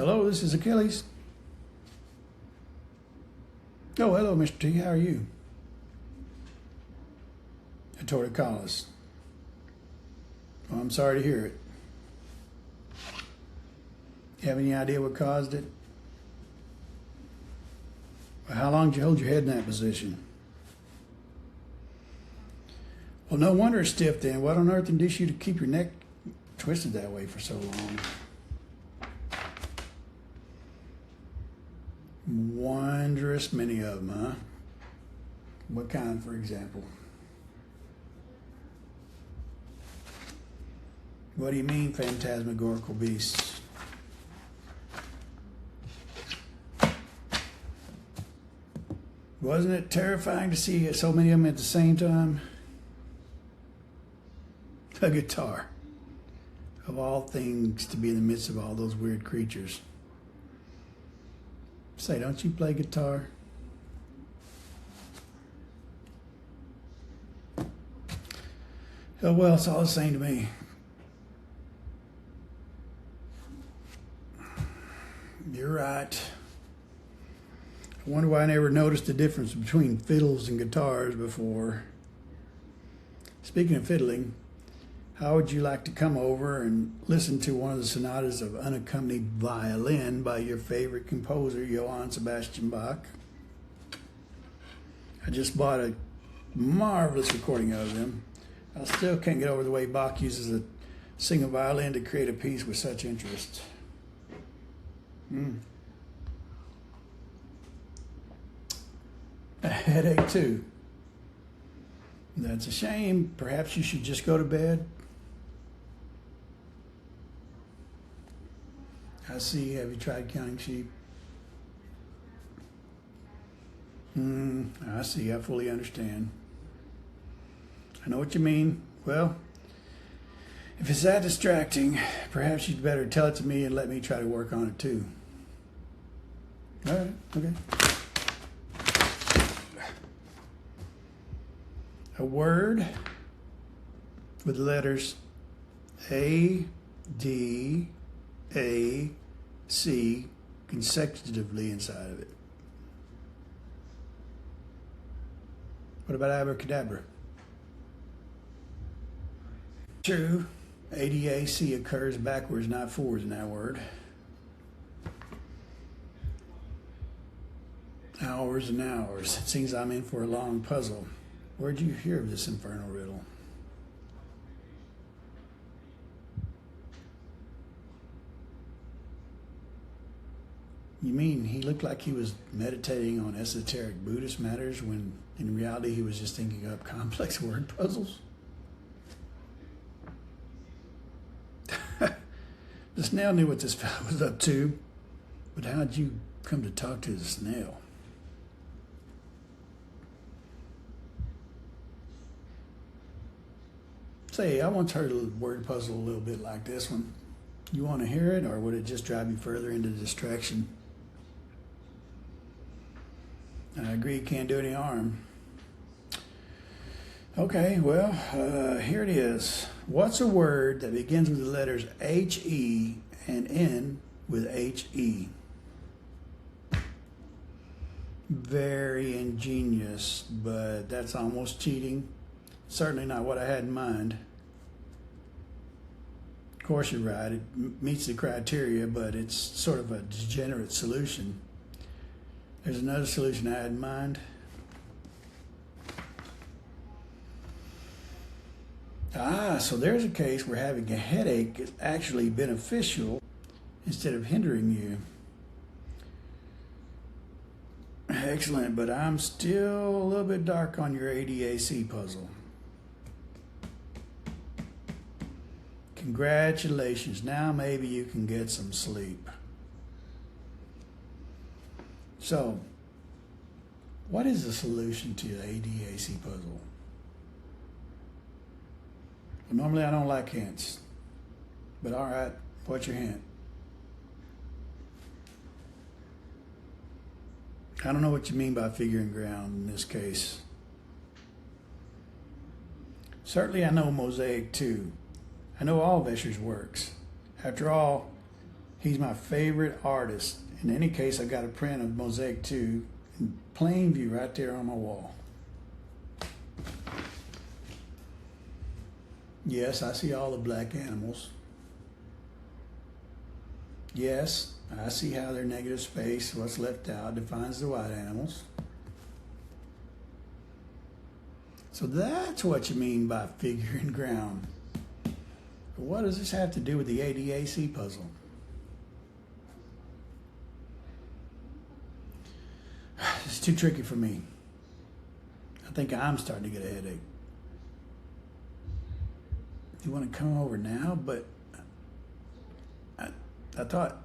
Hello, this is Achilles. Oh, hello, Mr. T. How are you? A torticollis. Well, I'm sorry to hear it. You have any idea what caused it? Well, how long did you hold your head in that position? Well, no wonder it's stiff then. What on earth induced you to keep your neck twisted that way for so long? Wondrous many of them, huh? What kind, for example? What do you mean, phantasmagorical beasts? Wasn't it terrifying to see so many of them at the same time? A guitar, of all things, to be in the midst of all those weird creatures. Say, don't you play guitar? Oh, well, it's all the same to me. You're right. I wonder why I never noticed the difference between fiddles and guitars before. Speaking of fiddling, how would you like to come over and listen to one of the sonatas of unaccompanied violin by your favorite composer, Johann Sebastian Bach? I just bought a marvelous recording of them. I still can't get over the way Bach uses a single violin to create a piece with such interest. A headache too. That's a shame. Perhaps you should just go to bed. I see. Have you tried counting sheep? I see. I fully understand. I know what you mean. Well, if it's that distracting, perhaps you'd better tell it to me and let me try to work on it too. All right. Okay. A word with the letters A, D, A, C consecutively inside of it. What about abracadabra? True, ADAC occurs backwards, not forwards in that word. Hours and hours. It seems I'm in for a long puzzle. Where'd you hear of this infernal riddle? You mean he looked like he was meditating on esoteric Buddhist matters when in reality he was just thinking up complex word puzzles? The snail knew what this fellow was up to, but how'd you come to talk to the snail? Say, I once heard a word puzzle a little bit like this one. You want to hear it, or would it just drive you further into distraction? I agree, can't do any harm. Okay, well, here it is. What's a word that begins with the letters H-E and end with H-E? Very ingenious, but that's almost cheating. Certainly not what I had in mind. Of course, you're right. It meets the criteria, but it's sort of a degenerate solution. There's another solution I had in mind. So there's a case where having a headache is actually beneficial instead of hindering you. Excellent, but I'm still a little bit dark on your ADAC puzzle. Congratulations, now maybe you can get some sleep. So, what is the solution to the ADAC puzzle? Well, normally I don't like hints, but all right, what's your hint? I don't know what you mean by figuring ground in this case. Certainly I know mosaic too. I know all of Escher's works. After all, He's my favorite artist. In any case, I got a print of Mosaic 2 in plain view right there on my wall. Yes, I see all the black animals. Yes, I see how their negative space, what's left out, defines the white animals. So that's what you mean by figure and ground. But what does this have to do with the ADAC puzzle? It's too tricky for me. I think I'm starting to get a headache. You want to come over now? But I thought...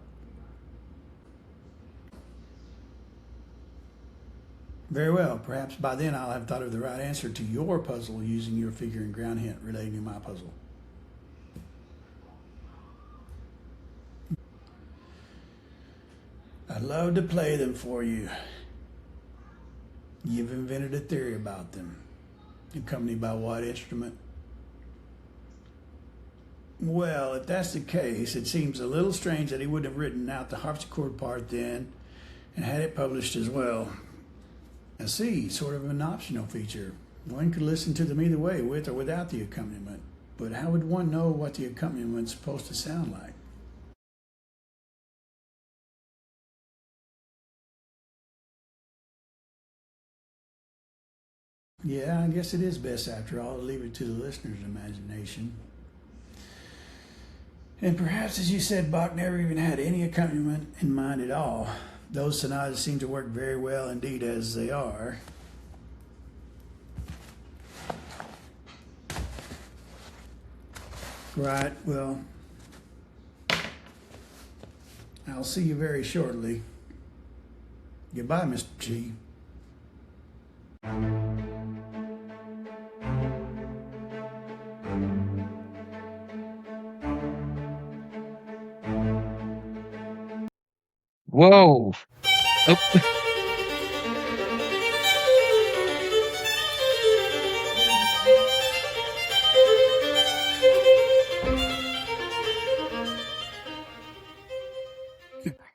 Very well. Perhaps by then I'll have thought of the right answer to your puzzle using your figure and ground hint relating to my puzzle. I'd love to play them for you. You've invented a theory about them. Accompanied by what instrument? Well, if that's the case, it seems a little strange that he wouldn't have written out the harpsichord part then and had it published as well. Now see, sort of an optional feature. One could listen to them either way, with or without the accompaniment. But how would one know what the accompaniment is supposed to sound like? Yeah, I guess it is best after all to leave it to the listener's imagination. And perhaps, as you said, Bach never even had any accompaniment in mind at all. Those sonatas seem to work very well indeed as they are. Right, well, I'll see you very shortly. Goodbye, Mr. G. Whoa. Oh.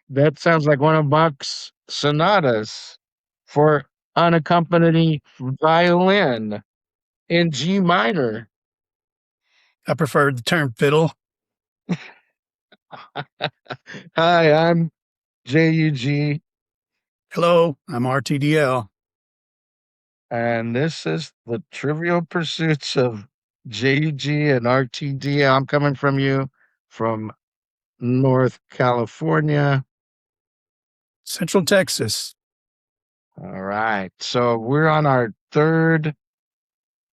That sounds like one of Bach's sonatas for unaccompanied violin in G minor. I prefer the term fiddle. Hi, I'm JUG. Hello, I'm RTDL. And this is the Trivial Pursuits of JUG and RTDL. I'm coming from you from North California. Central Texas. All right. So we're on our third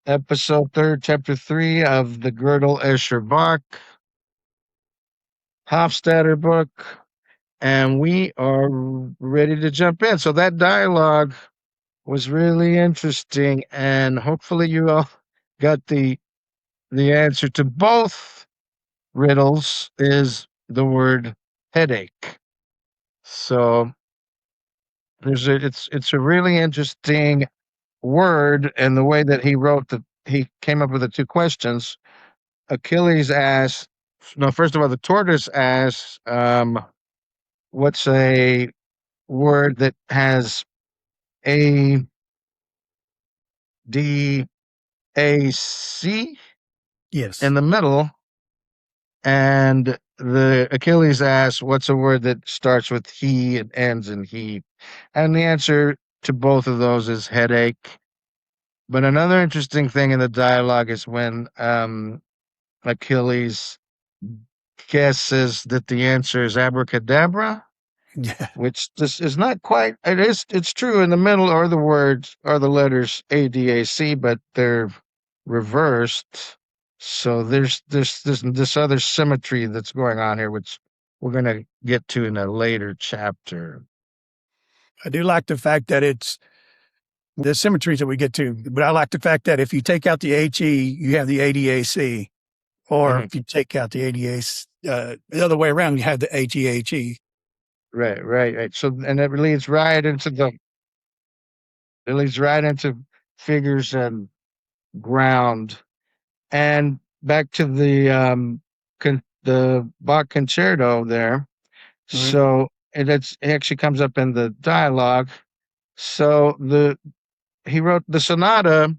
episode, chapter 3 of the Gödel Escher Bach Hofstadter book. And we are ready to jump in. So that dialogue was really interesting. And hopefully you all got the answer to both riddles is the word headache. So it's a really interesting word, and the way that he came up with the two questions. Achilles asked, no, first of all, the tortoise asked, what's a word that has A, D, A, C Yes. in the middle? And the Achilles asks, what's a word that starts with he and ends in he? And the answer to both of those is headache. But another interesting thing in the dialogue is when Achilles guesses that the answer is abracadabra, Yeah. which this is not quite. It's true in the middle are the words are the letters ADAC, but they're reversed. So there's this other symmetry that's going on here, which we're going to get to in a later chapter. I do like the fact that it's the symmetries that we get to, but I like the fact that if you take out the HE, you have the ADAC, or if you take out the ADAC, the other way around, you have the HEHE. Right. So, and it leads right into figures and ground. And back to the Bach concerto there. Right. So it actually comes up in the dialogue. So he wrote the sonata,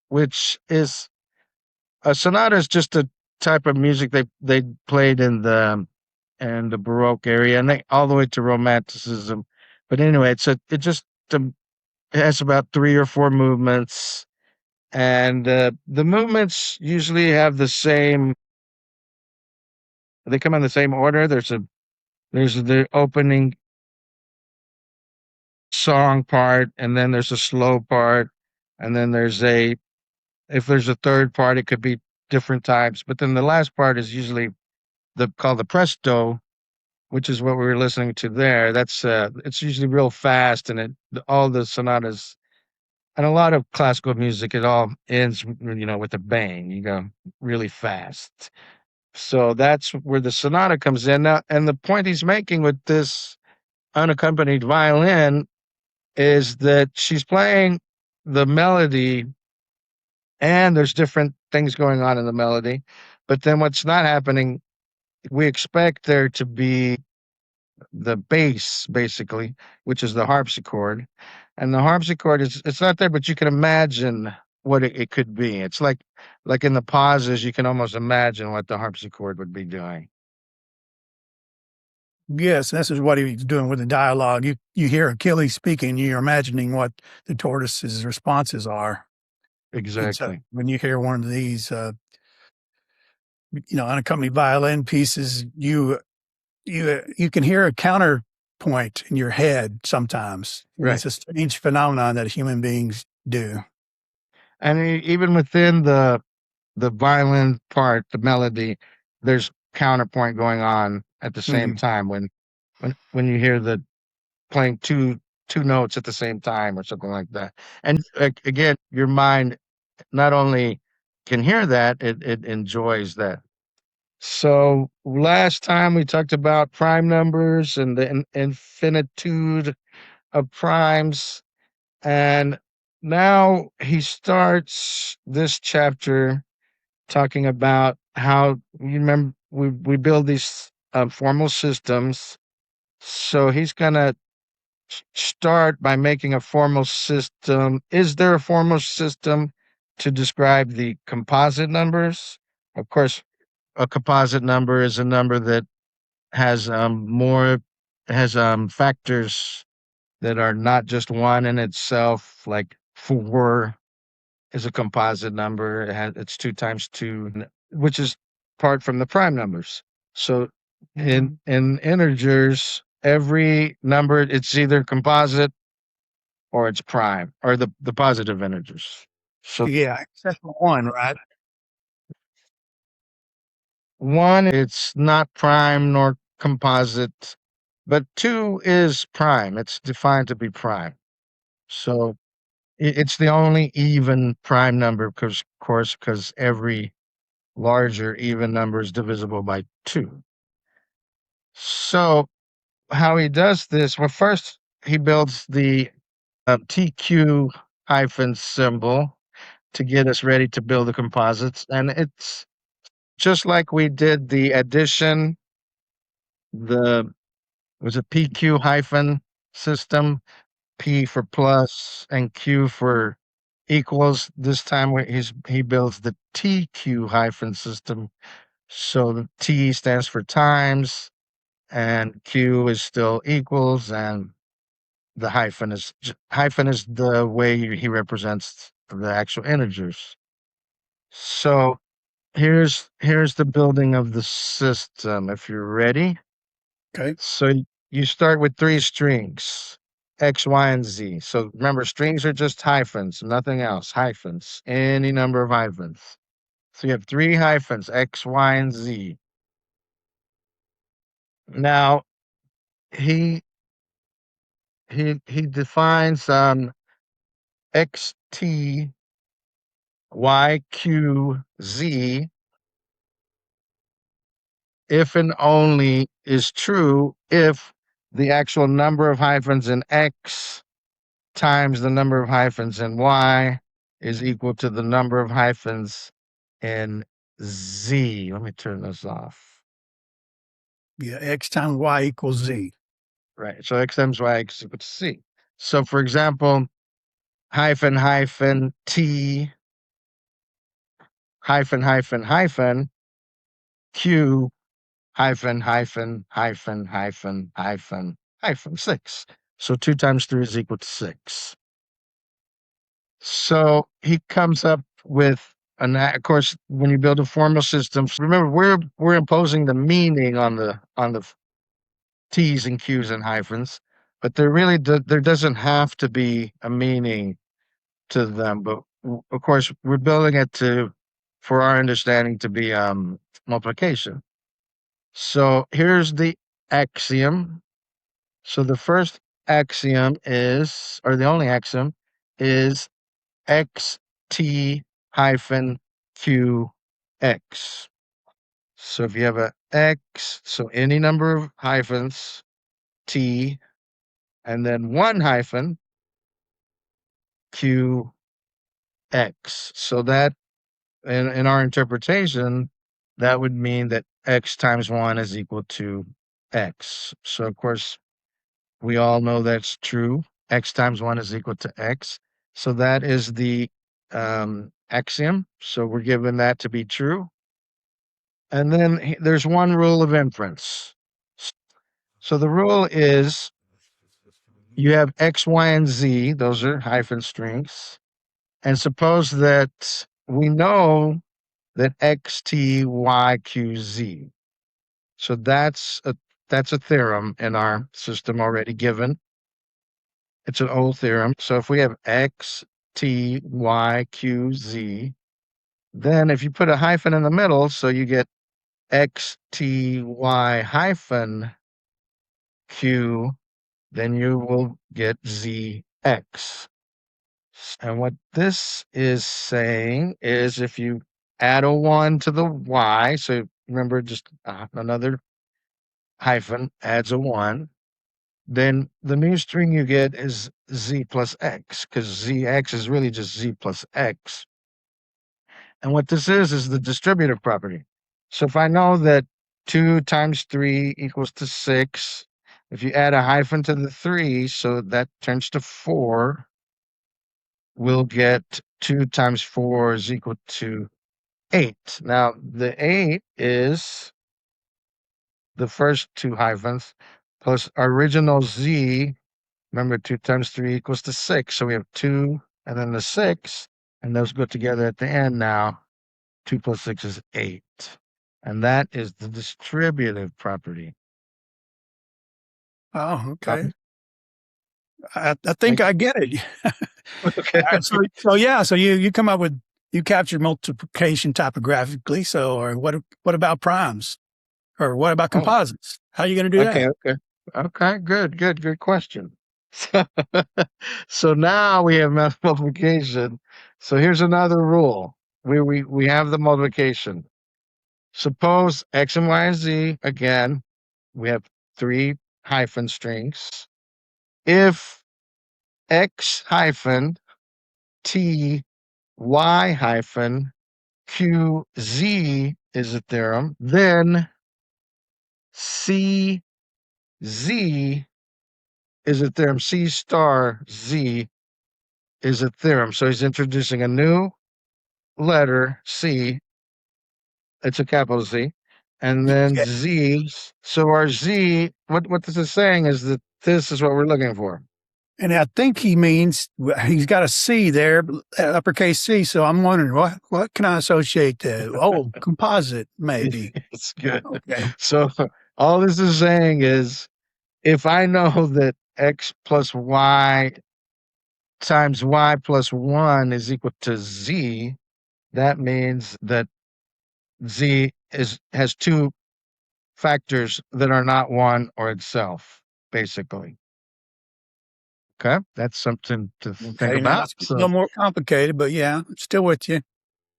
which is a sonata is just a type of music they played in the Baroque area and they all the way to Romanticism. But anyway, it has about 3 or 4 movements, and the movements usually have the same. They come in the same order. There's the opening song part, and then there's a slow part, and then if there's a third part, it could be different types. But then the last part is usually called the presto, which is what we were listening to there. That's it's usually real fast, and all the sonatas and a lot of classical music, it all ends, with a bang. You go really fast. So that's where the sonata comes in now. And the point he's making with this unaccompanied violin is that she's playing the melody, and there's different things going on in the melody. But then what's not happening, we expect there to be the bass, basically, which is the harpsichord. And the harpsichord it's not there, but you can imagine what it could be. It's like in the pauses, you can almost imagine what the harpsichord would be doing. Yes, this is what he's doing with the dialogue. You hear Achilles speaking, you're imagining what the tortoise's responses are. And so Exactly. when you hear one of these, unaccompanied violin pieces, you can hear a counterpoint in your head sometimes. And Right. it's a strange phenomenon that human beings do. And even within the violin part, the melody, there's counterpoint going on at the same Mhm. time when you hear the playing two notes at the same time or something like that. And again, your mind not only can hear that, it enjoys that. So last time we talked about prime numbers and the infinitude of primes, and now he starts this chapter talking about how you remember we build these formal systems. So he's gonna start by making a formal system. Is there a formal system to describe the composite numbers? Of course, a composite number is a number that has more has factors that are not just one in itself, like 4 is a composite number. It's 2 times 2, which is apart from the prime numbers. So in integers, every number, it's either composite or it's prime, or the positive integers. So Yeah, except for one, right? 1, it's not prime nor composite, but 2 is prime. It's defined to be prime. So it's the only even prime number, because, of course, because every larger even number is divisible by 2. So how he does this? Well, first he builds the TQ hyphen symbol to get us ready to build the composites, and it's just like we did the addition. The was a PQ hyphen system, P for plus and Q for equals. This time he builds the TQ hyphen system. So the T stands for times, and Q is still equals, and the hyphen is the way he represents the actual integers. So here's the building of the system. If you're ready, Okay. so you start with 3 strings, X, Y, and Z. So remember, strings are just hyphens, nothing else. Hyphens, any number of hyphens. So you have 3 hyphens, X, Y, and Z. Now he he defines X, T, Y, Q, Z if and only is true if the actual number of hyphens in X times the number of hyphens in Y is equal to the number of hyphens in Z. Let me turn this off. Yeah, X times Y equals Z. Right. So X times Y is equal to C. So for example, hyphen, hyphen, T, hyphen, hyphen, hyphen, Q, hyphen, hyphen, hyphen, hyphen, hyphen, hyphen, 6. So 2 times 3 is equal to 6. So he comes up with of course, when you build a formal system, remember we're imposing the meaning on the T's and Q's and hyphens, but there doesn't have to be a meaning to them. But of course, we're building it for our understanding to be multiplication. So here's the axiom. So the first axiom is, or the only axiom is xt hyphen qx. So if you have a x, so any number of hyphens, t, and then one hyphen, qx. So that, in our interpretation, that would mean that x times 1 is equal to x. So of course, we all know that's true. X times 1 is equal to x. So that is the axiom. So we're given that to be true. And then there's one rule of inference. So the rule is you have X, Y, and Z. Those are hyphen strings. And suppose that we know that X, T, Y, Q, Z. So that's a theorem in our system already given. It's an old theorem. So if we have X, T, Y, Q, Z, then if you put a hyphen in the middle, so you get X, T, Y hyphen Q, then you will get ZX. And what this is saying is if you add a 1 to the Y, so remember just another hyphen adds a 1, then the new string you get is Z plus X, because ZX is really just Z plus X. And what this is the distributive property. So if I know that 2 times 3 equals to 6, if you add a hyphen to the 3, so that turns to 4, we'll get 2 times 4 is equal to 8. Now, the 8 is the first 2 hyphens plus our original Z. Remember, 2 times 3 equals to 6. So we have 2 and then the 6, and those go together at the end now. 2 plus 6 is 8. And that is the distributive property. Oh, okay. I think I get it. Okay. So you come up with, you captured multiplication typographically. So, or what about primes? Or what about composites? How are you going to do that? Okay, good question. So now we have multiplication. So here's another rule. We have the multiplication. Suppose X and Y and Z, again, we have 3 hyphen strings. If X hyphen T Y hyphen Q Z is a theorem, then C Z is a theorem. C star Z is a theorem. So he's introducing a new letter, C. It's a capital Z. And then Okay. Z. So our Z, what this is saying is that this is what we're looking for. And I think he means he's got a C there, uppercase C. So I'm wondering what can I associate that? Oh, composite, maybe. It's good. Okay. So all this is saying is if I know that X plus Y times Y plus 1 is equal to Z, that means that Z has 2 factors that are not 1 or itself, basically. Okay, that's something to think Okay, now about. it's a little more complicated, but yeah, I'm still with you.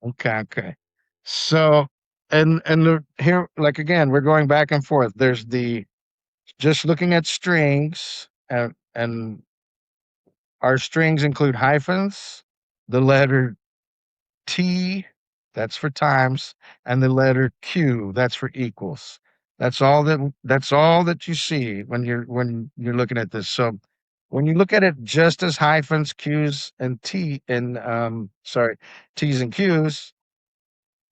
Okay. So, here, like again, we're going back and forth. There's just looking at strings, and our strings include hyphens, the letter T, that's for times, and the letter Q, that's for equals. That's all that you see when you're looking at this. So when you look at it just as hyphens, q's, and t's and q's,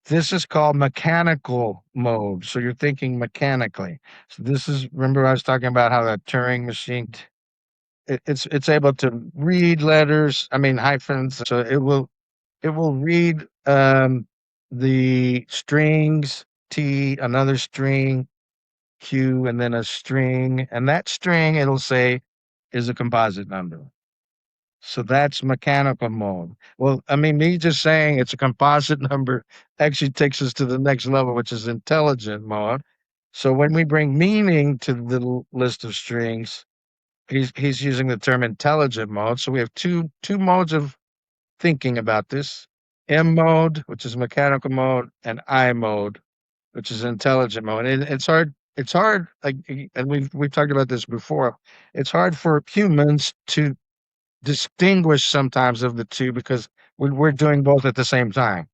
this is called mechanical mode. So you're thinking mechanically. So this is, remember I was talking about how that Turing machine, it's able to read letters, I mean hyphens. So it will read the strings T, another string Q, and then a string, and that string it'll say is a composite number. So that's mechanical mode. Well, I mean, me just saying it's a composite number actually takes us to the next level, which is intelligent mode. So when we bring meaning to the list of strings, he's using the term intelligent mode. So we have two modes of thinking about this: M mode, which is mechanical mode, and I mode, which is intelligent mode. And it's hard. It's hard, like, and we've talked about this before. It's hard for humans to distinguish sometimes of the two because we're doing both at the same time.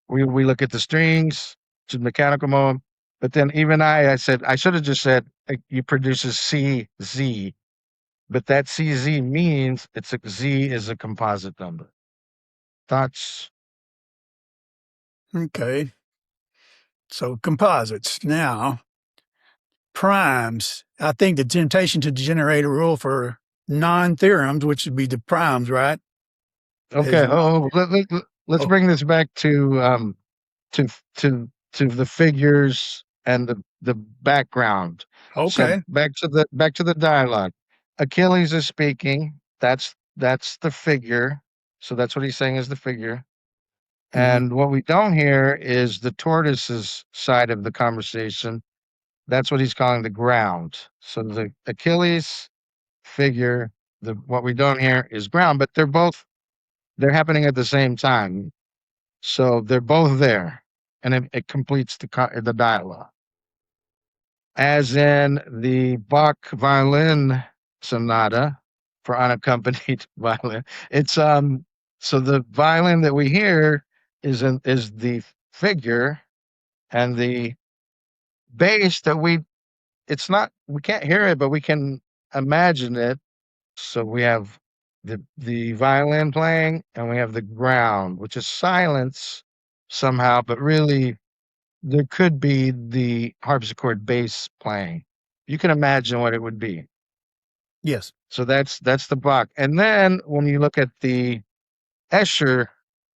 We look at the strings to mechanical mode, but then even I said I should have just said you produces CZ, but that CZ means it's a Z is a composite number. Thoughts? Okay. So composites. Now, primes. I think the temptation to generate a rule for non-theorems, which would be the primes, right? Is Okay. not. Let's Oh, bring this back to to the figures and the background. So okay. back to the dialogue. Achilles is speaking. That's the figure. So that's what he's saying is the figure. Mhm. And what we don't hear is the tortoise's side of the conversation. That's what he's calling the ground. So the Achilles figure, the what we don't hear is ground, but they're happening at the same time. So they're both there, and it completes the dialogue. As in the Bach violin sonata for unaccompanied violin. It's so the violin that we hear is the figure, and the bass that it's not, we can't hear it, but we can imagine it. So we have the violin playing, and we have the ground, which is silence somehow, but really there could be the harpsichord bass playing. You can imagine what it would be. Yes. So that's the Bach. And then when you look at the Escher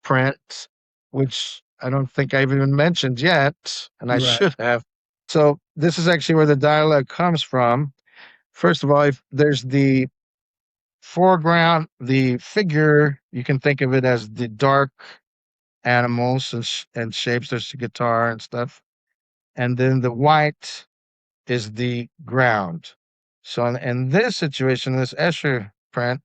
print, which I don't think I've even mentioned yet, and I Right. should have. So this is actually where the dialogue comes from. First of all, if there's the foreground, the figure, you can think of it as the dark animals and shapes. There's the guitar and stuff. And then the white is the ground. So in this situation, this Escher print,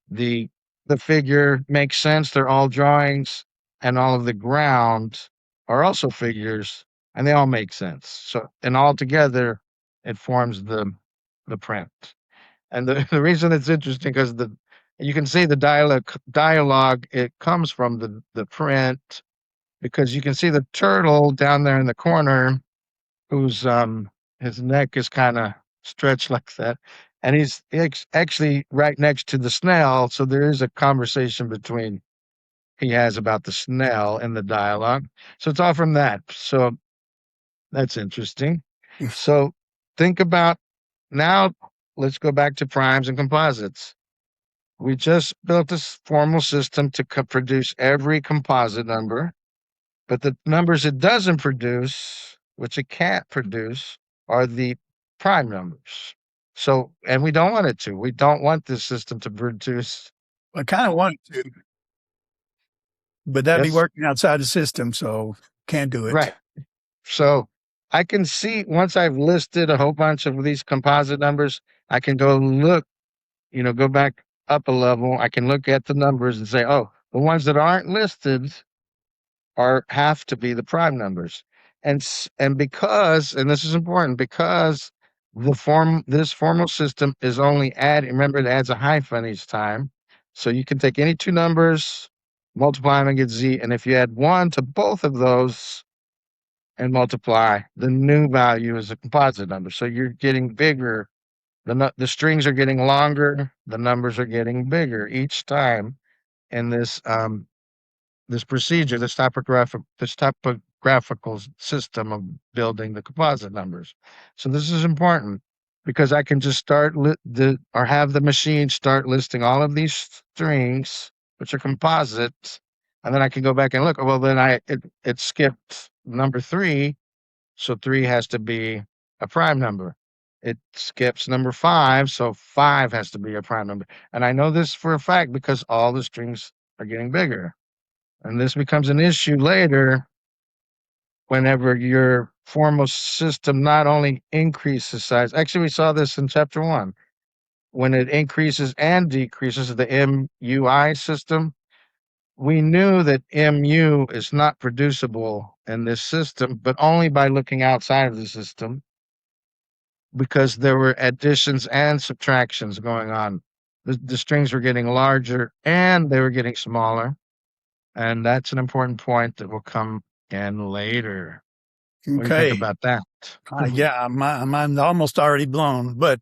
the the figure makes sense. They're all drawings, and all of the ground are also figures, and they all make sense. So and all together, it forms the print. And the, the reason it's interesting because the you can see the dialogue it comes from the print because you can see the turtle down there in the corner whose his neck is kind of stretched like that, and he's actually right next to the snail. So there is a conversation between he has about the snail in the dialogue. So it's all from that. So that's interesting. So think about now. Let's go back to primes and composites. We just built this formal system to produce every composite number. But the numbers it doesn't produce, which it can't produce, are the prime numbers. So, and we don't want it to. We don't want this system to produce. I kind of want to, but that'd be Yes, working outside the system, so can't do it. right. So I can see once I've listed a whole bunch of these composite numbers, I can go look, go back up a level. I can look at the numbers and say, oh, the ones that aren't listed have to be the prime numbers. And because, and this is important, because this formal system is only remember it adds a hyphen each time. So you can take any two numbers, multiply them and get Z. And if you add one to both of those and multiply. The new value is a composite number. So you're getting bigger. The strings are getting longer. The numbers are getting bigger each time in this procedure, this typographical system of building the composite numbers. So this is important because I can just start or have the machine start listing all of these strings, which are composites, and then I can go back and look. Well, then it skipped number 3, so 3 has to be a prime number. It skips number 5, so 5 has to be a prime number. And I know this for a fact because all the strings are getting bigger. And this becomes an issue later whenever your formal system not only increases size. Actually, we saw this in chapter 1. When it increases and decreases the MUI system, we knew that MU is not producible in this system, but only by looking outside of the system because there were additions and subtractions going on. The strings were getting larger and they were getting smaller. And that's an important point that will come in later. What do you think Okay. about that? Yeah, mine's almost already blown. But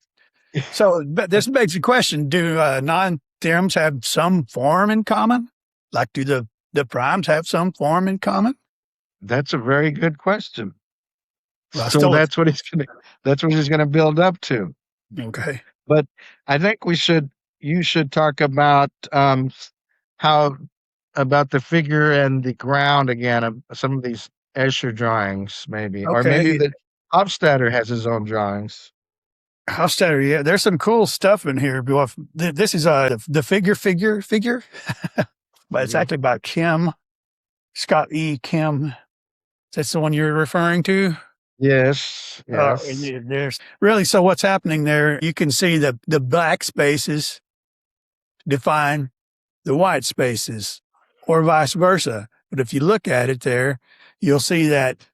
this begs the question: do non-theorems have some form in common? Like, do the primes have some form in common? That's a very good question. Well, So that's what he's gonna build up to. Okay. But I think you should talk about about the figure and the ground again of some of these Escher drawings, maybe, or maybe Okay. that Hofstadter has his own drawings. Hofstadter, yeah, there's some cool stuff in here. This is the figure, but it's actually by Kim, Scott E. Kim. That's the one you're referring to? Yes. And there's really, so what's happening there, you can see the black spaces define the white spaces or vice versa. But if you look at it there, you'll see that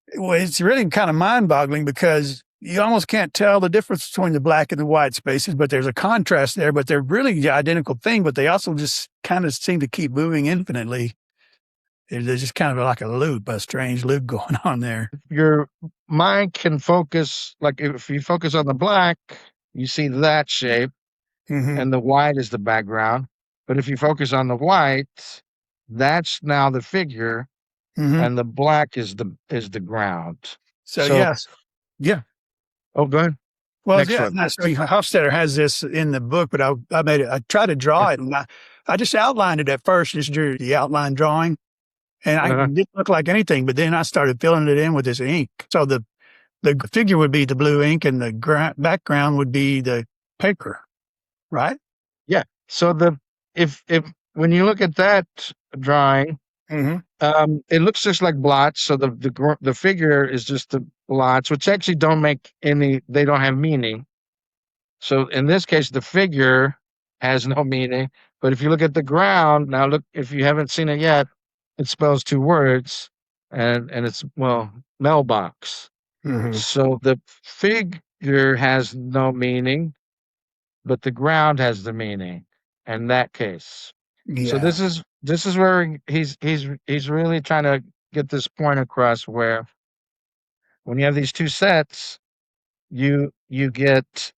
it's really kind of mind-boggling because you almost can't tell the difference between the black and the white spaces, but there's a contrast there, but they're really the identical thing, but they also just kind of seem to keep moving infinitely. There's just kind of like a strange loop going on there. Your mind can focus, like if you focus on the black, you see that shape, and the white is the background. But if you focus on the white, that's now the figure, and the black is the ground. So yes, yeah. Oh, go ahead. Well, Hofstadter has this in the book, but I tried to draw it, and I just outlined it at first, just drew the outline drawing, and I didn't look like anything. But then I started filling it in with this ink. So the figure would be the blue ink, and the background would be the paper, right? Yeah. So if when you look at that drawing, it looks just like blots. So the figure is just the blots, which actually they don't have meaning. So in this case, the figure has no meaning. But if you look at the ground, now look, if you haven't seen it yet, it spells 2 words, and it's, mailbox. So the figure has no meaning, but the ground has the meaning in that case. Yeah. So this is where he's really trying to get this point across, where when you have these 2 sets, you get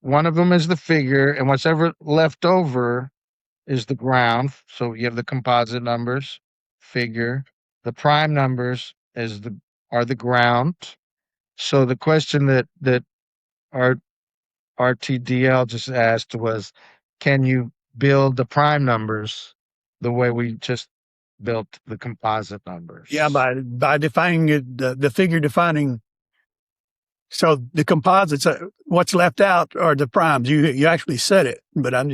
one of them is the figure, and what's ever left over is the ground. So you have the composite numbers, figure. The prime numbers are the ground. So the question that our RTDL just asked was, can you build the prime numbers the way we just built the composite numbers? Yeah, by defining it, the figure defining. So the composites, what's left out are the primes. You actually said it, but I'm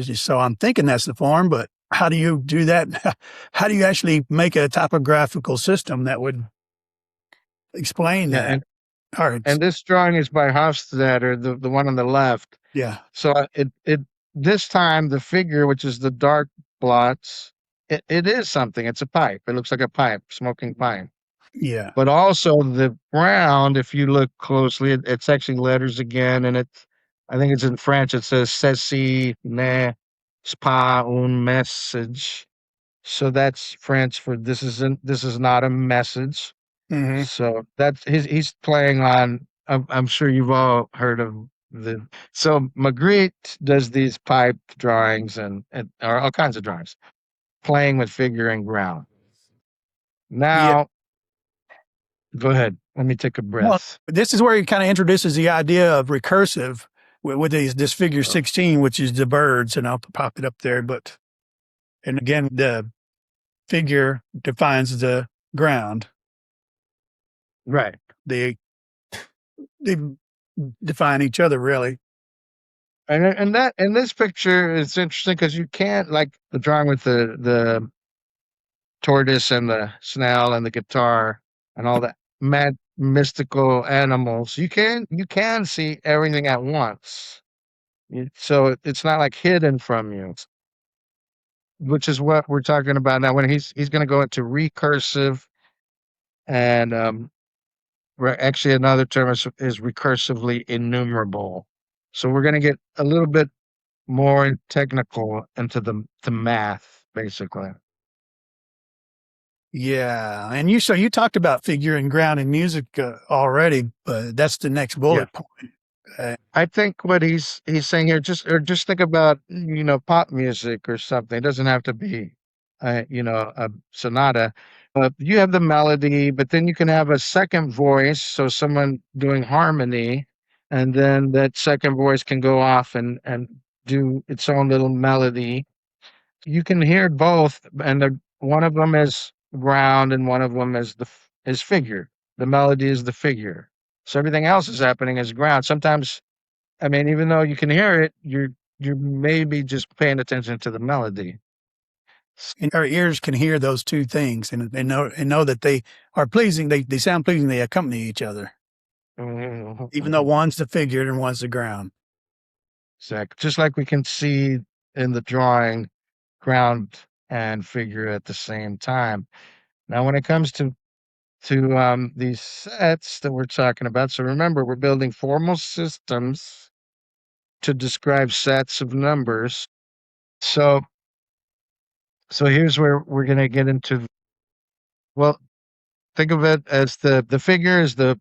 thinking that's the form. But how do you do that? How do you actually make a typographical system that would explain that? And this drawing is by Hofstadter, the one on the left. Yeah. So this time the figure, which is the dark blots, it is something. It's a pipe. It looks like a pipe, smoking pipe. Yeah. But also the ground, if you look closely, it's actually letters again, and I think it's in French. It says "Ceci n'est pas un message." So that's French for this is not a message. Mm-hmm. So that's he's playing on. I'm sure you've all heard of the. So Magritte does these pipe drawings and or all kinds of drawings, playing with figure and ground. Yeah. Now, go ahead. Let me take a Well, breath. this is where he kind of introduces the idea of recursive with this figure 16, which is the birds, and I'll pop it up there. But, and again, the figure defines the ground. Right. They define each other, really. And that in this picture, it's interesting because you can't like the drawing with the tortoise and the snail and the guitar and all that mad mystical animals. You can see everything at once. So it's not like hidden from you, which is what we're talking about now. When he's going to go into recursive, and actually another term is recursively enumerable. So we're going to get a little bit more technical into the math, basically. Yeah, and you talked about figure and ground in music already, but that's the next bullet point. I think what he's saying here, just think about pop music or something. It doesn't have to be, a sonata. You have the melody, but then you can have a second voice, so someone doing harmony, and then that second voice can go off and do its own little melody. You can hear both, and one of them is ground, and one of them is figure. The melody is the figure. So everything else is happening as ground. Sometimes, I mean, even though you can hear it, you're maybe just paying attention to the melody. And our ears can hear those two things and know that they are pleasing. They sound pleasing. They accompany each other, even though one's the figure and one's the ground. Exactly. Just like we can see in the drawing, ground and figure at the same time. Now, when it comes to these sets that we're talking about, so remember, we're building formal systems to describe sets of numbers. So here's where we're going to get into. Well, think of it as the figure is the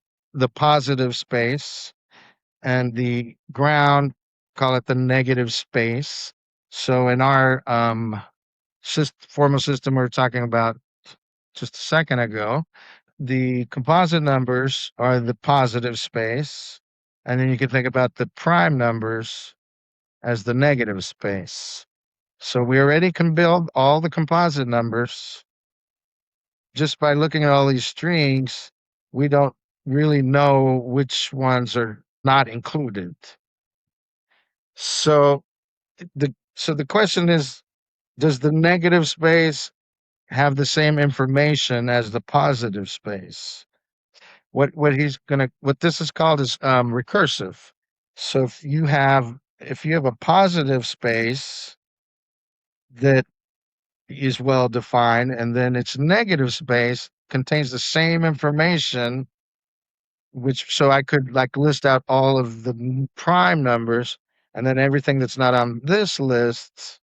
positive space, and the ground, call it the negative space. So in our formal system we were talking about just a second ago, the composite numbers are the positive space, and then you can think about the prime numbers as the negative space. So we already can build all the composite numbers just by looking at all these strings. We don't really know which ones are not included. So the question is, does the negative space have the same information as the positive space? What this is called is recursive. So if you have a positive space that is well defined, and then its negative space contains the same information, so I could like list out all of the prime numbers, and then everything that's not on this list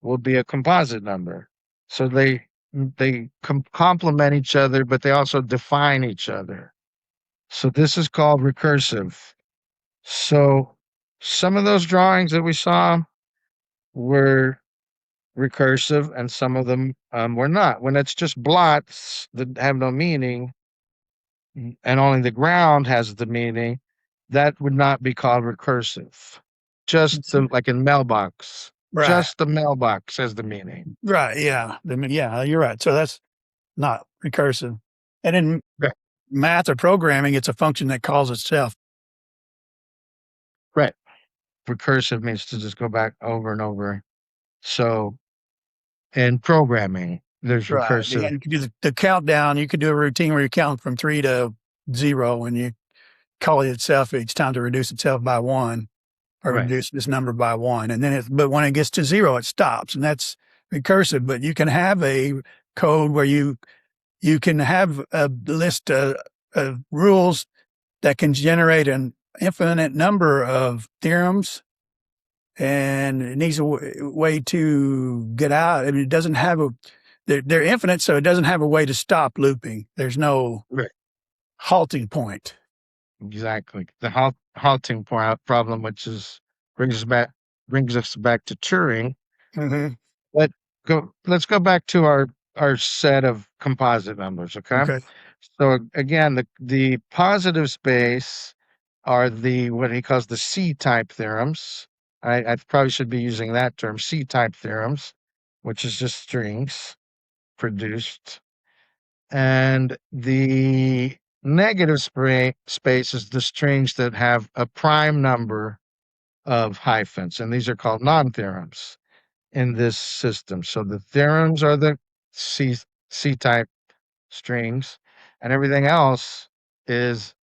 will be a composite number. So they complement each other, but they also define each other. So this is called recursive. So some of those drawings that we saw were recursive, and some of them were not. When it's just blots that have no meaning, and only the ground has the meaning, that would not be called recursive. Like in mailbox, Right. just the mailbox has the meaning. Right. Yeah. Yeah, you're right. So that's not recursive. And in math or programming, it's a function that calls itself. Right. Recursive means to just go back over and over. So in programming, there's recursive. Yeah, you can do the countdown. You could do a routine where you count from 3 to 0 and you call it itself each time to reduce itself by 1 or reduce this number by 1. And then but when it gets to 0, it stops, and that's recursive. But you can have a code where you can have a list of rules that can generate an infinite number of theorems, and it needs a way to get out. I mean, it doesn't have they're infinite, so it doesn't have a way to stop looping. There's no halting point. Exactly. The halting point problem, which is brings us back to Turing. Mm-hmm. Let let's go back to our set of composite numbers, okay? Okay. So again, the positive space are the what he calls the C-type theorems. I probably should be using that term, C-type theorems, which is just strings produced. And the negative space is the strings that have a prime number of hyphens, and these are called non-theorems in this system. So the theorems are the C-type strings, and everything else is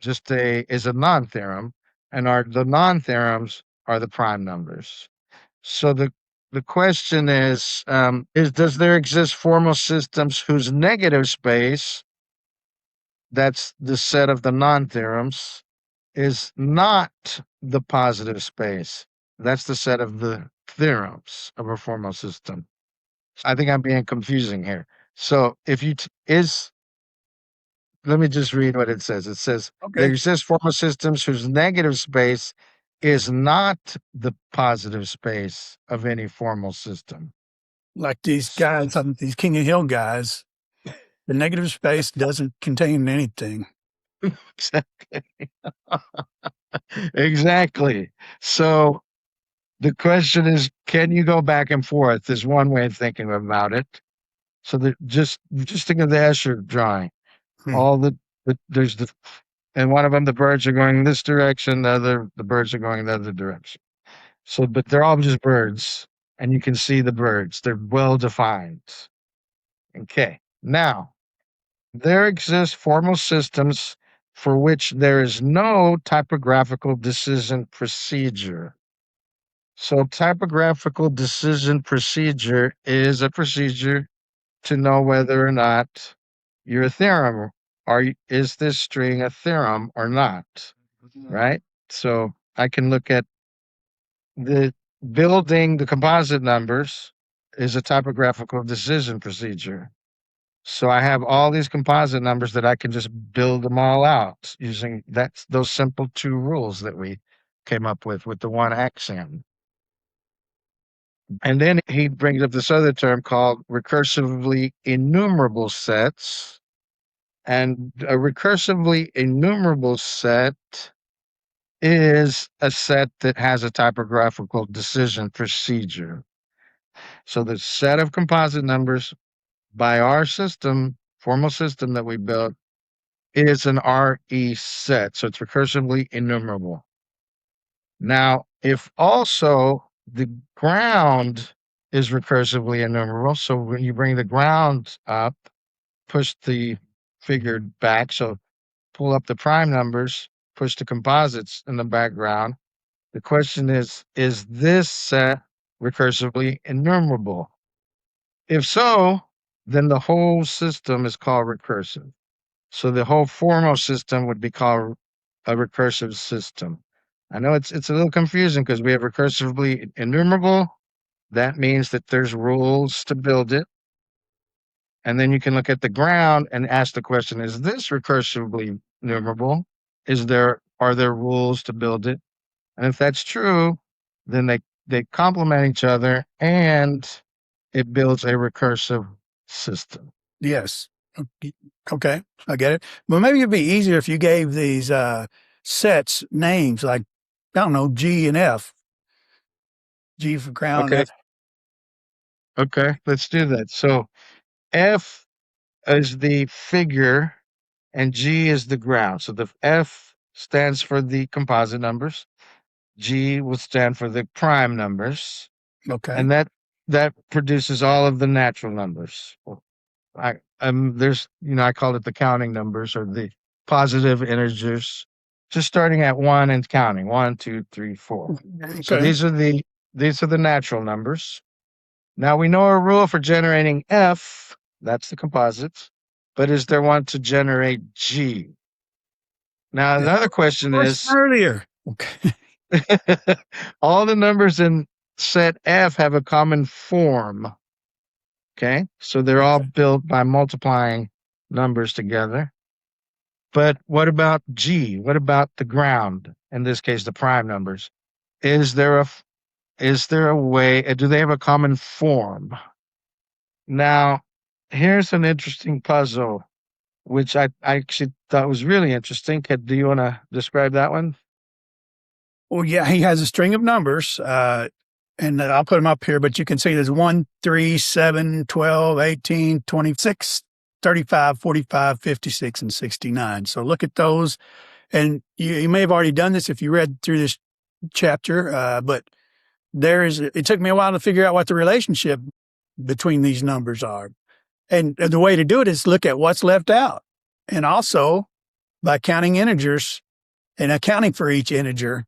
just a non-theorem, and the non-theorems are the prime numbers. So the question is does there exist formal systems whose negative space, that's the set of the non-theorems, is not the positive space? That's the set of the theorems of a formal system. I think I'm being confusing here. So if you let me just read what it says. It says there Okay. exist formal systems whose negative space is not the positive space of any formal system. Like these guys, these King of Hill guys, the negative space doesn't contain anything. Exactly. Exactly. So the question is, can you go back and forth? Is one way of thinking about it. So that just think of the Escher drawing. Hmm. All there's the and one of them the birds are going this direction, the birds are going the other direction. So, but they're all just birds, and you can see the birds. They're well defined. Okay. Now, there exist formal systems for which there is no typographical decision procedure. So, typographical decision procedure is a procedure to know whether or not you're a theorem. Is this string a theorem or not? Right? So, I can look at the building the composite numbers is a typographical decision procedure. So I have all these composite numbers that I can just build them all out using those simple two rules that we came up with the one axiom. And then he brings up this other term called recursively enumerable sets. And a recursively enumerable set is a set that has a typographical decision procedure. So the set of composite numbers by our system, formal system that we built, is an RE set. So it's recursively enumerable. Now, if also the ground is recursively enumerable, so when you bring the ground up, push the figure back, so pull up the prime numbers, push the composites in the background. The question is this set recursively enumerable? If so, then the whole system is called recursive. So the whole formal system would be called a recursive system. I know it's a little confusing because we have recursively enumerable. That means that there's rules to build it. And then you can look at the ground and ask the question, is this recursively enumerable? Are there rules to build it? And if that's true, then they complement each other and it builds a recursive system. Yes. Okay. I get it. Well, maybe it'd be easier if you gave these sets names like, I don't know, G and F. G for ground. Okay. F. Okay. Let's do that. So F is the figure and G is the ground. So the F stands for the composite numbers. G will stand for the prime numbers. Okay. And that produces all of the natural numbers. There's I call it the counting numbers or the positive integers, just starting at one and counting 1, 2, 3, 4. So Okay. these are the natural numbers. Now we know a rule for generating F, that's the composites, but is there one to generate G? Now another question is Earlier. Okay. all the numbers in set F have a common form. Okay, so they're all built by multiplying numbers together. But what about G? What about the ground? In this case, the prime numbers. Is there a way? Do they have a common form? Now, here's an interesting puzzle, which I actually thought was really interesting. Do you want to describe that one? Well, yeah, he has a string of numbers, and I'll put them up here, but you can see there's 1, 3, 7, 12, 18, 26, 35, 45, 56, and 69. So look at those. And you may have already done this if you read through this chapter, but it took me a while to figure out what the relationship between these numbers are. And the way to do it is look at what's left out. And also by counting integers and accounting for each integer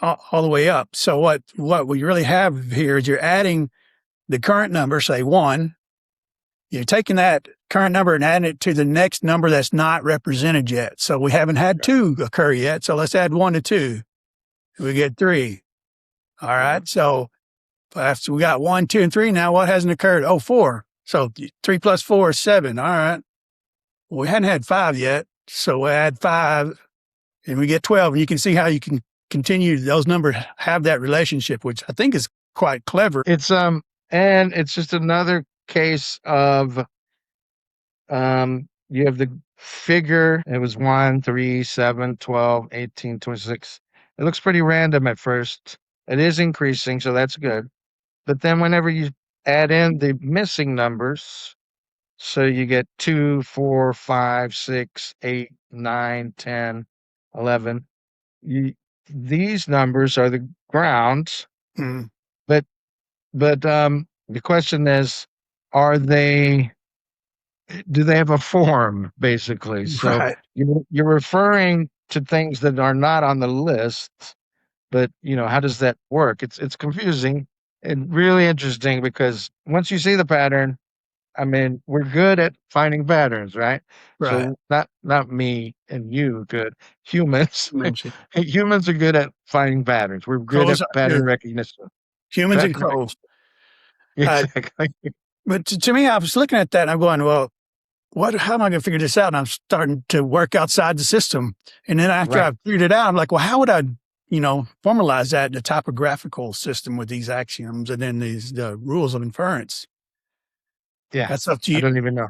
all the way up. So what we really have here is you're adding the current number, say 1. You're taking that current number and adding it to the next number that's not represented yet. So we haven't had 2 occur yet. So let's add 1 to 2. We get 3. All right. So after we got 1, 2, and 3, now what hasn't occurred? Oh, 4. So 3 plus 4 is 7. All right. Well, we hadn't had 5 yet. So we add 5 and we get 12. And you can see how you can continue. Those numbers have that relationship, which I think is quite clever. And it's just another case of you have the figure. It was 1, 3, 7, 12, 18, 26. It looks pretty random at first. It is increasing, so that's good. But then whenever you add in the missing numbers, so you get 2, 4, 5, 6, 8, 9, 10, 11. These numbers are the grounds. Mm. But the question is, do they have a form, basically? So Right. you're referring to things that are not on the list, but how does that work? It's confusing and really interesting, because once you see the pattern, I mean, we're good at finding patterns, right? Right. So not me and you, good humans. Mention. Humans are good at finding patterns. We're good Crows at are pattern too. recognition. Humans and Pattern crows. Exactly. But to me, I was looking at that and I'm going, well, how am I going to figure this out? And I'm starting to work outside the system. And then after Right. I've figured it out, I'm like, well, how would I, formalize that in the typographical system with these axioms and then the rules of inference? Yeah. That's up to I you. don't even know.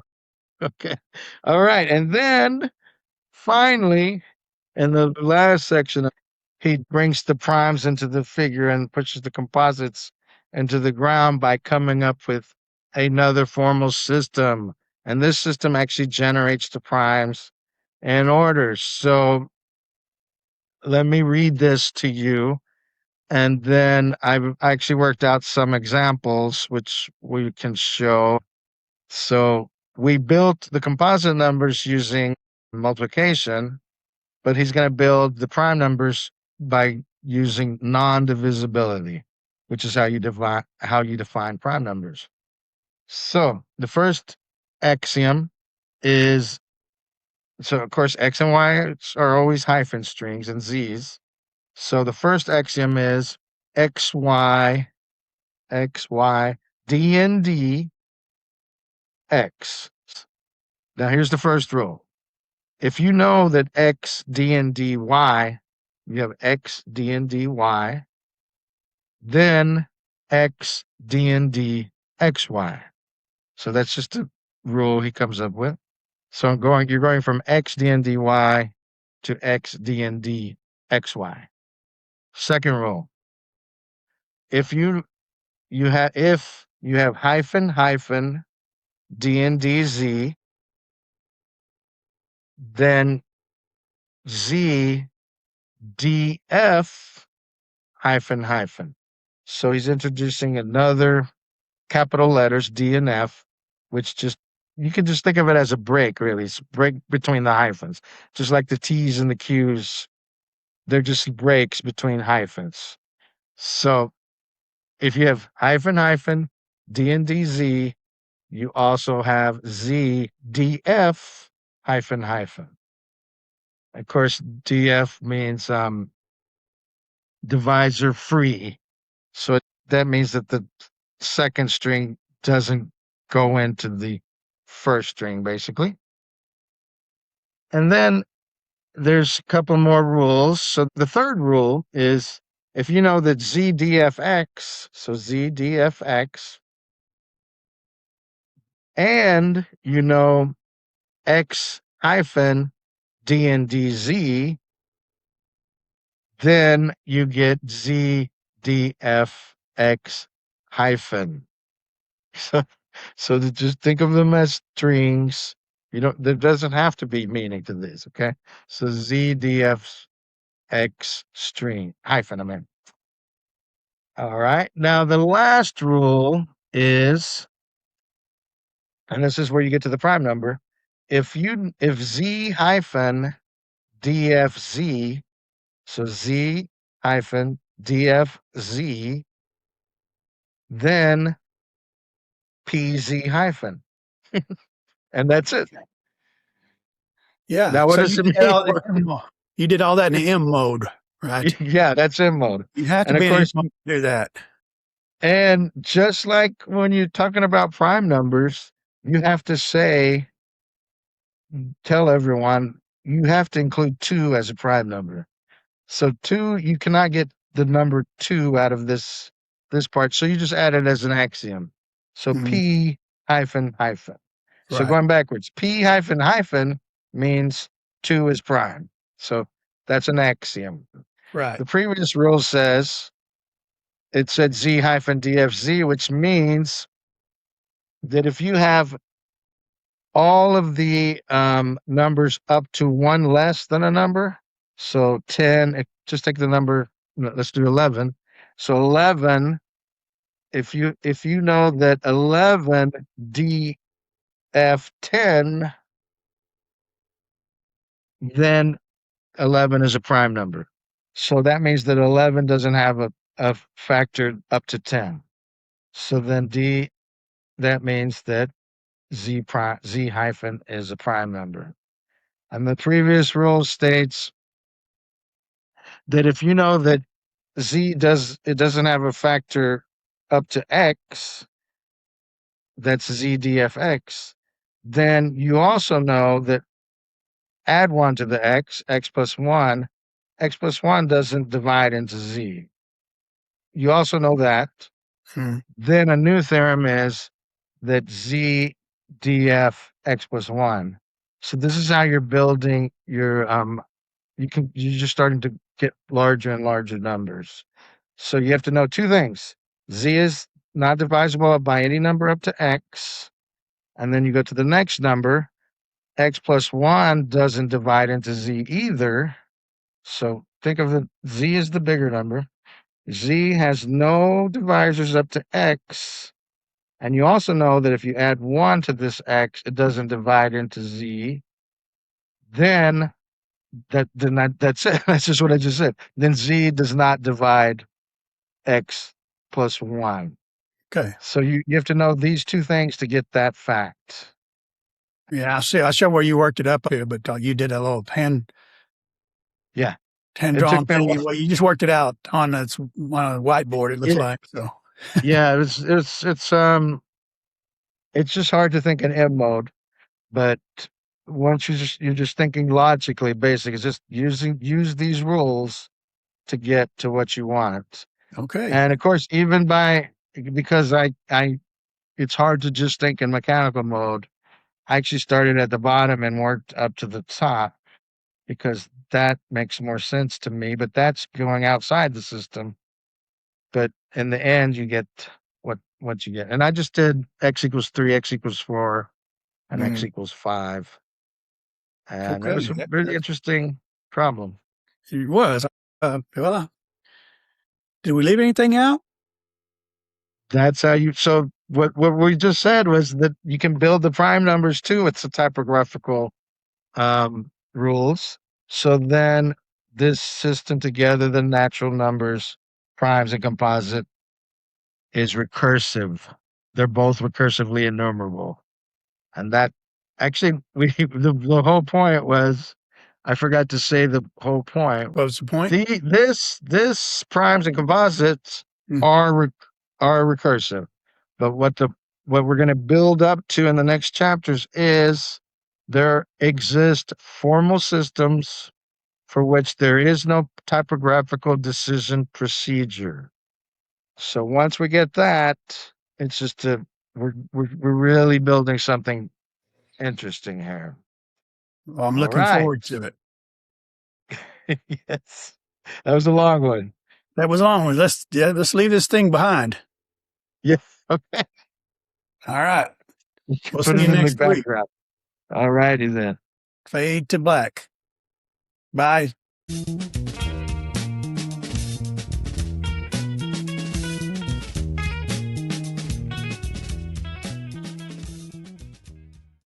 Okay. All right. And then finally, in the last section, he brings the primes into the figure and pushes the composites into the ground by coming up with another formal system. And this system actually generates the primes in order. So let me read this to you. And then I've actually worked out some examples which we can show. So we built the composite numbers using multiplication, but he's going to build the prime numbers by using non-divisibility, which is how you define prime numbers. So the first axiom is, so of course x and y are always hyphen strings and z's. So the first axiom is xy d and d x. Now here's the first rule. If you know that x, d, and dy, you have x, d, and dy, then x, d, and d, xy. So that's just a rule he comes up with. So you're going from x, d, and dy to x, d, and d, xy. Second rule. If you have hyphen, d, and dz, then z, df, hyphen. So he's introducing another capital letters, D and F, which you can just think of it as a break, really. It's a break between the hyphens. Just like the T's and the Q's, they're just breaks between hyphens. So if you have hyphen, D and DZ, you also have Z, DF, hyphen. Of course, DF means divisor free. So that means that the second string doesn't go into the first string, basically. And then there's a couple more rules. So the third rule is if you know that zdfx, so zdfx, and you know x hyphen d and dz, then you get zdfx hyphen. So just think of them as strings. There doesn't have to be meaning to this, okay? So zdfx string hyphen, I mean. All right. Now the last rule is, and this is where you get to the prime number. If z hyphen dfz, so z hyphen dfz, then pz hyphen, and that's it. Yeah. Now, what So does you it did mean? all that in M- you did all that in M mode, right? Yeah, that's M mode. You have to And of be in M course, mode to do that. and just like when you're talking about prime numbers, you have to tell everyone you have to include 2 as a prime number. So 2, you cannot get the number 2 out of this part. So you just add it as an axiom. So Mhm. P hyphen hyphen. So Right. going backwards, P hyphen hyphen means 2 is prime. So that's an axiom. Right. The previous rule says it said Z hyphen DFZ, which means that if you have all of the numbers up to 1 less than a number, so 10, just take the number, let's do 11. So 11, if you know that 11 DF10, then 11 is a prime number. So that means that 11 doesn't have a factor up to 10. So then that means that Z hyphen is a prime number. And the previous rule states that if you know that doesn't have a factor up to X, that's ZDFX, then you also know that add 1 to the X plus 1, X plus 1 doesn't divide into Z. You also know that. Hmm. Then a new theorem is that Z df x plus 1. So this is how you're building your you're just starting to get larger and larger numbers. So you have to know 2 things. Z is not divisible by any number up to x, and then you go to the next number. X plus 1 doesn't divide into Z either. So think of the Z as the bigger number. Z has no divisors up to x. And you also know that if you add 1 to this x, it doesn't divide into z. Then that's it. That's just what I just said. Then z does not divide x plus 1. Okay. So you have to know these 2 things to get that fact. Yeah, I see. I saw where you worked it up here, but you did a little Yeah. hand It drawn took me a thing. while. Well, you just worked it out on a whiteboard. It looks like so. Yeah, it's just hard to think in M mode, but once you're just thinking logically, basic, it's just use these rules to get to what you want. Okay. And of course, even because it's hard to just think in mechanical mode. I actually started at the bottom and worked up to the top because that makes more sense to me, but that's going outside the system. But in the end, you get what you get. And I just did x equals 3, x equals 4, and x equals 5. And it was a Okay. really interesting problem. It was. Well, did we leave anything out? That's how so what we just said was that you can build the prime numbers too. It's the typographical rules. So then this system together, the natural numbers, primes and composite, is recursive. They're both recursively enumerable. And that actually the whole point was I forgot to say the whole point. What was the point? This primes and composites are recursive. But what we're going to build up to in the next chapters is there exist formal systems for which there is no typographical decision procedure. So once we get that, it's just we're really building something interesting here. Well, I'm All looking right. forward to it. Yes. That was a long one. That was a long one. Let's leave this thing behind. Yeah. Okay. All right. You can We'll put see it you in the next week. background. All righty then. Fade to black. Bye.